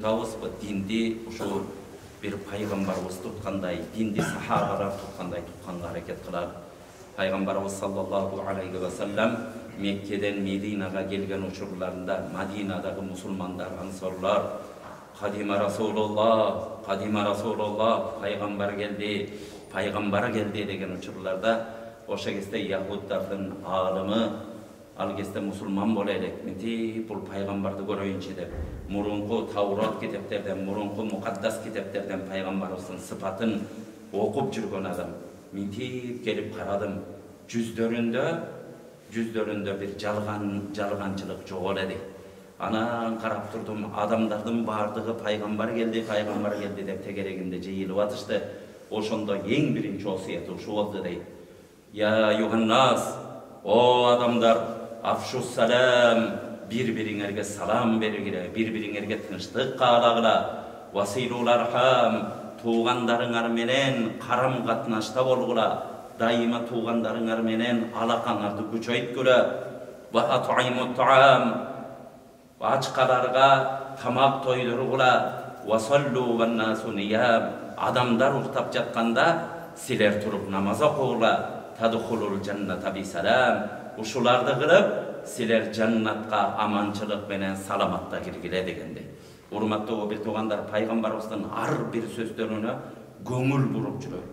Dağısıp dindi uşu bir paygambarımız tutkanday, dindi sahabalar tutkanга hareket kılar. Paygambarımız sallallahu aleyhi ve sellem Mekke'den Medina'ga gelgen uçurlarında Madina'daki Müslümanlar, Ansarlar, Kadime Resulullah, Paygambar geldi degen uçurlarda oşa keste Yahudlardan alımı al keste Müslüman bolaylik. Minti bul paygambardı göröyünçe dep. Murunku Tavrat kitaplardan, murunku mukaddas kitaplardan paygambarımızın sıfatın okup жүрген adam. Minti gelip karadım. Yüzlerinde bir жалганчылык жок эле. Ana karap durdum, adamlardan bardığı paygambar geldi dep tegereginde jeyilip atıştı. Oşonda en birinci osiyeti şu oldu deyip. Ya Yuhannas, o adamlar, afşus salam, birbiriңерге salam bergile, birbiriңерге тынчтык каалagыла, василул архам, тугандарыңар менен карам катнашта болгула, дайыма тугандарыңар менен алакаңарды күчөйткүлө, ва ат'имут таам, ачкаларга тамак тойдургула, ва саллу ван насу нiyam, adamlar uktap jatkanda siler turup namaz okugula, tadkhulul cennata bi salam, uşularda kılıp siler cennatqa amançılık menen salamatla girgile degende. Urmatlı o bir tuğandar paygambarımızın ar bir sözlerine göngül burup жүрөт.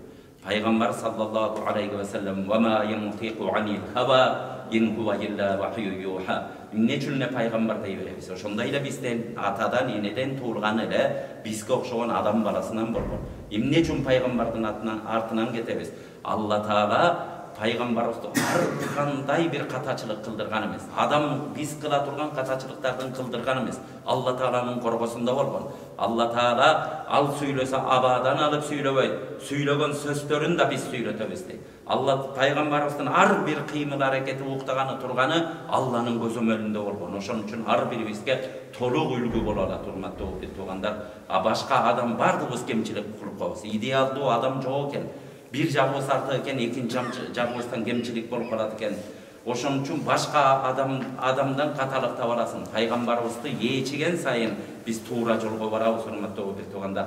Paygambar sallallahu aleyhi ve sellem ve ma yantiqu anil hava in huwa illa vahyu yuha. Ne paygambar deyberебиз. Ошондой bizden atadan eneden tuğulgan ele bizge okşoğan adam balasından bolgon. Ne üçün paygambardın artынан ketebиз. Allah Taala paygambarımızды arkanday bir kataçılık kıldırgan emez. Adam biz kıla turgan kataçılıklardan kıldırgan emez. Allah Taala'nın korgosunda bolgon. Allah Taala al söylese abadan alıp söylebey. Söylegen sözlerin de biz söyletebиz. Allah paygambarımızın ar bir kıymıl hareketi uktagany turgany Allah'ın gözömölünde bolgon. Oşon üçün ar biribizge toluk ülgü bolala turmatlı tugandar. Başka adam bardığız kemçilik kılıp koyabız. İdealdı adam çok eken. Bir jagыбыз artı eken, ikinci jagыбызdan kemçilik bolup kalat eken. Oşon üçün başka adamdan katalık tabalasın. Paygambarımızды ечigen sayın biz tuğra jolgo barabız hurmatlı tugandar.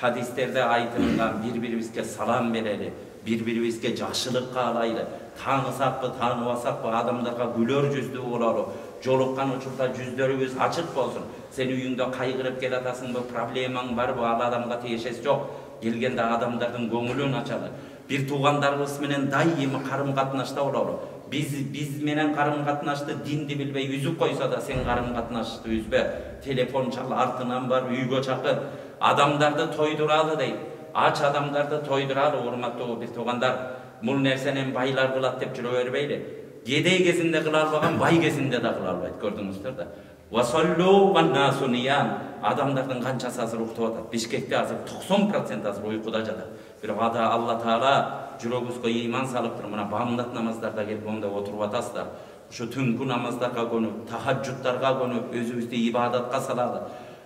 Hadislerde aytılgan birbiribizge salam bereli, birbiribizge жақшылык kaalaylı, tanısak mı, tanımasak mı adamlarga güler yüzlü bolalım. Jolukkan uçurda yüzlerimiz açık bolsun. Sen uyunda kaygırıp gelatasın mı, problemaң var mı, al adamga tiyешesi жок. Gelgende adamların göngülün açalı. Bir tuğandarımız menen daimi karım katnaşta olalım. Biz menen karım katnaştı dindi bilbey yüzük koysa da sen karım katnaştı üzbe. Telefon çal artынан var, üyge çakır. Adamlarda toyduralı deyip. Aç adamlarda toyduralı urmatlı bir tuğandar. Mul nersenen baylar kılat dep jüre berbeyle. Gedey gezinde kılalbagan bay gezinde de kılalbaydı gördüңүздөр da. Vasallu van nasu niyam. Adamlardan kançası hazır uktap atat. Bişkekte hazır 90% hazır uykuda jatar. Bir ada Allah Taala jürögüzgө iman salıptır. Mına bamdat namazlarda gelip onda oturup atasızlar. Şu tünkü namazlarga könüp, tahajjudlarga könüp, özübüzdü ibadatga salalı.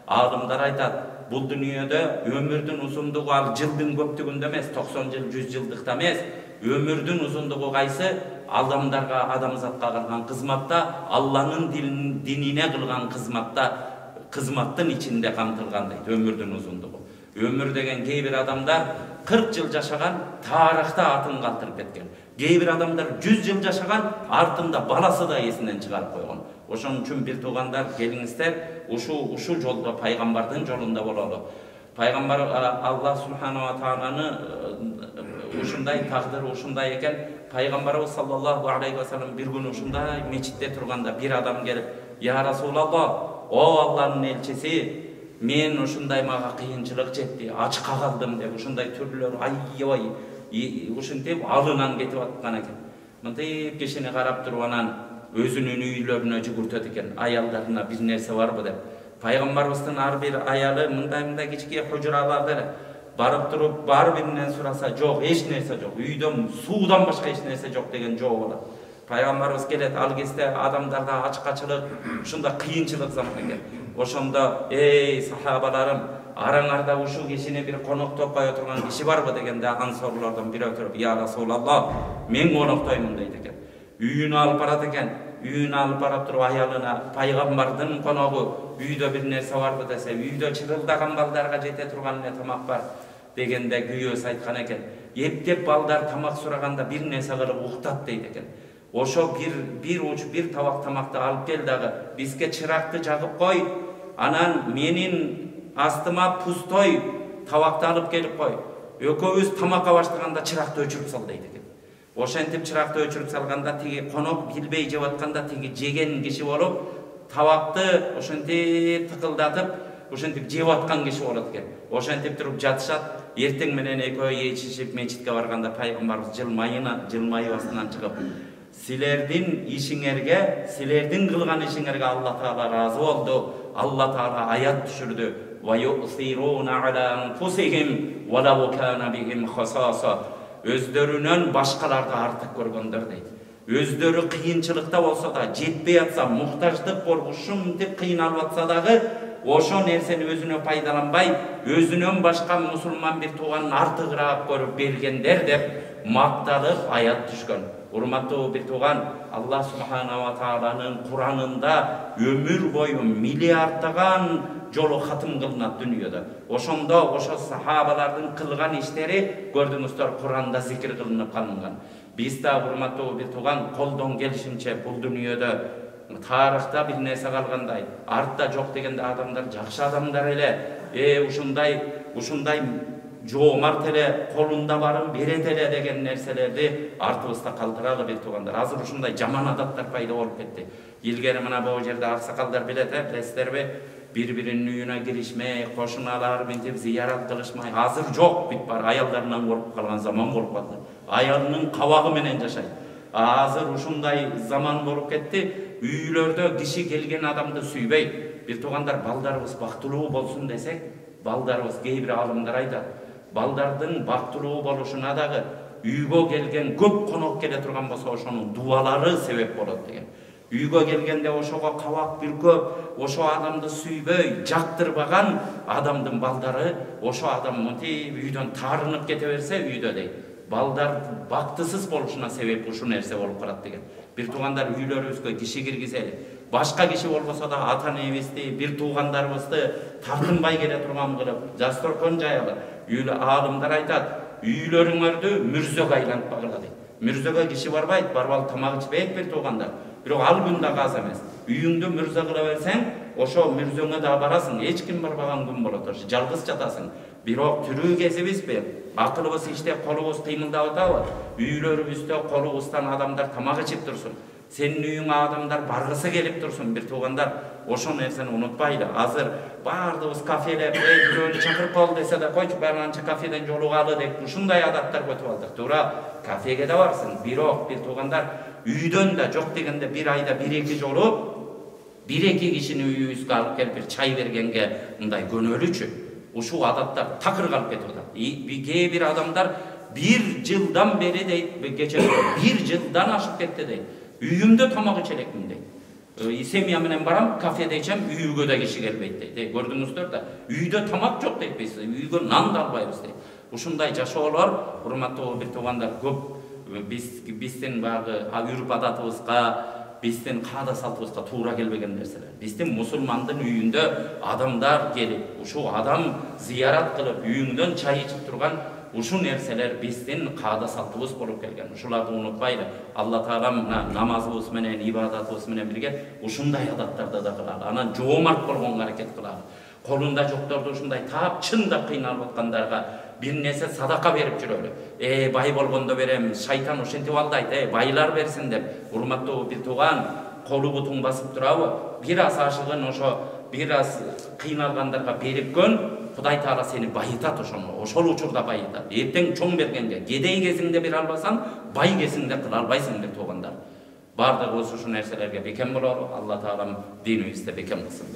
Alımlar aytat, bu dünyada ömürdün uzunluğu al jıldın köptügünde emes, 90 yıl, 100 yıldıkta emes. Ömürdün uzunluğu kaysı adamlarga, adamzatga kılgan kızmatta, Allah'ın dinine kılgan kızmattın içinde kamtılgandaydı ömürdün uzunluğu. Ömür degen keybir adamlar 40 yıl yaşagan, tarihta atın kaltırıp ketken. Keybir adamlar 100 yıl yaşagan, artında balası da esinden çıkarıp koygan. Oşun üçün bir tuğandar geliңizler, uşu jolda paygambardın jolunda bolalım. Paygambar Allah Subhanahu wa Ta'ala'nı uşunday takdir, uşunday eken, Paygambarımız sallallahu aleyhi ve sellem bir gün uşunday meçitte turganda bir adam gelip, Ya Resulallah, o Allah'ın elçisi, men uşunday maga kıyınçılık jetti, aç kaldım dep, uşunday türlüler, ay, uşun dep alынан ketip atkan eken. Mıntayıp keşini karap turganan, özünün üylörüne jügürtöt eken, ayallarına bir nerse var mı dep. Paygambarımızın ar bir ayalı, mınday kichike hujuralarda barıp durup bar birinden surasa jok, hiç nerse jok, üydön, suudan başka hiç nerse jok degen jok bolat. Paygambarımız kelet, al keste adamlarda açkaçılık, uşunda kıyınçılık zaman eken. Oşonda, ey sahabalarım, araňarda uşu kişine bir konok topay oturgan kişi var mı degende Ansarlardan biri oturup, Ya Resulallah, men konoktoymун deyt eken. Üyünü alıp barat eken, үйүнө алып барып туруп аялына пайгамбардын коногу үйдө бир нерсе барбы десе, үйдө чырылдаган балдарга жете турган эле тамак бар дегенде күйөөсү айткан экен. Эптеп балдар тамак сураганда бир нерсе кылып уктат дейт экен. Ошо бир табак тамакты алып кел дагы бизге чыракты жагып кой, анан менин астыма пустой табакты алып келип кой. Экөөбүз тамакка баштаганда чыракты өчүрүп сал дейт экен. Ошентип чыракты өчүрүп салганда тиги конок билбей жеп атканда тиги жеген киши болуп, табакты ошентип тыкылдатып, ошентип жеп аткан киши болот экен. Ошентип туруп жатышат. Эртең менен экөө ээрчишип мечитке барганда пайгамбарыбыз жылмайыбастынан чыгып, силердин ишиңерге, силердин кылган ишиңерге Алла Таала разы болду. Алла Таала аят түшүрдү. Ва юсирuna ala anfusihim wa law kana bihim khasasa. Өздөрүнөн башкаларды артык көргөндөр дейт. Өздөрү кыйынчылыкта болсо да, жетпей атса, муктаждык болуп ушинтип кыйналып атса дагы, ошо нерсени өзүнө пайдаланбай, өзүнөн башка мусулман бир тууганын артыгыраак көрүп бергендер деп макталып аят түшкөн. Урматтуу бир тууган, Алла Субхана ва Тааланын Куранында өмүр бою миллиарддаган жолу хатым кылынат дүйнөдө. Ошондо ошо сахабалардын кылган иштери көрдүңүздөр Куранда зикир кылынып калынган. Биз да урматтуу бир тууган колдон келишинче бул дүйнөдө тарыхта бир нерсе калгандай, артта жок дегенде адамдар жакшы адамдар эле, ушундай жоомарт эле, колунда барын берет эле деген нерселерди артыбызда калтыралы бир туугандар. Азыр ушундай жаман адаттар пайда болуп кетти. Илгери мына бул жерде аксакалдар билет, билесиздерби? Бири-биринин үйүнө киришмей, кошуналар мынтип зыярат кылышмай. Азыр жок, бүт бар аялдарынан коркуп калган заман болуп калды. Аялынын кабагы менен жашайт. Азыр ушундай заман болуп кетти. Үйлөрдө киши келген адамды сүйбөйт. Бир туугандар, балдарыбыз бактылуу болсун десек, балдарыбыз кээ бир алымдар айтат. Балдардын бактылуу болушуна дагы үйгө келген көп конок келе турган болсо, ошонун дуалары себеп болот деген. Үйгө келгенде ошого кабак бүркөп, ошо адамды сүйбөй, жактырбаган адамдын балдары, ошо адам мынтип үйдөн таарынып кете берсе, үйдө дейт. Балдар бактысыз болушуна себеп ушу нерсе болуп калат деген. Бир туугандар, үйлөрүбүзгө киши киргизели. Башка киши болбосо да ата-энебизди, бир туугандарыбызды тартынбай келе турган кылып, дасторкон жаялы. Алымдар айтат, үйлөрүңөрдү мүрзөгө айлантпагыла дейт. Мүрзөгө киши барбайт, барбал тамак ичпейт бир туугандар. Бирок ал күн да аз эмес. Үйүңдү мүрзө кыла берсең, ошо мүрзөңө да барасың. Эч ким барбаган күн болот, ошо жалгыз жатасың. Бирок тирүү кезибизби? Акылыбыз иштеп, колубуз кыймылдап атабы? Үйлөрүбүздө колубуздан адамдар тамак ичип турсун. Сенин үйүңө адамдар баргысы келип турсун, бир туугандар. Ошо нерсени унутпайлы. Азыр баардыгыбыз кафелеп, бирөөнү чакырып кол десе да, койчу барганча кафеден жолугалы деп ушундай адаттар көтүп алдык. Туура, кафеге да барсың. Бирок бир туугандар, үйдөн да жок дегенде бир айда 1-2 жолу 1-2 кишини үйүбүзгө алып келип бир чай бергенге мындай көнөлүчү. Ушул адаттар такыр калып кетип атат. Кээ бир адамдар 1 жылдан бери дейт, кече 1 жылдан ашып кетти дейт. Үйүмдө тамак ичелекмин дейт. Семья менен барам, кафеде ичем, үйгө да киши келбейт дейт. Көрдүңүздөр да, үйдө тамак жок дейт, биз үйгө нан да албайбыз дейт. Ушундай жашоолор, урматтуу бир туугандар, көп биздин багы үрп адатыбызга, биздин каада салтыбызга туура келбеген нерселер. Биздин мусулмандын үйүндө адамдар келип, ушул адам зыярат кылып, үйүңдөн чай ичип турган ушул нерселер биздин каада салтыбыз болуп келген. Ушуларды унутпайлы. Алла Таала намазыбыз менен, ибадатыбыз менен бирге ушундай адаттарды да кылалы. Анан жоомарт болгонго аракет кылалы. Колунда жокторду ушундай таап, чындап кыйналып аткандарга бир нерсе садака берип жүрөлү. Бай болгондо берем, шайтан ошентип алдайт, байлар берсин деп. Урматтуу бир тууган, колу бутуң басып турабы? Бир аз ашыгын ошо, бир аз кыйналгандарга берипкөн, Кудай Таала сени байытат ошону. Ошол учурда байытат. Эртең чоң бергенге, кедей кезиңде бир албасаң, бай кезиңде кыла албайсың бир туугандар. Бардыгыбыз ушул нерселерге бекем бололу. Алла Таалам динибизде бекем кылсын.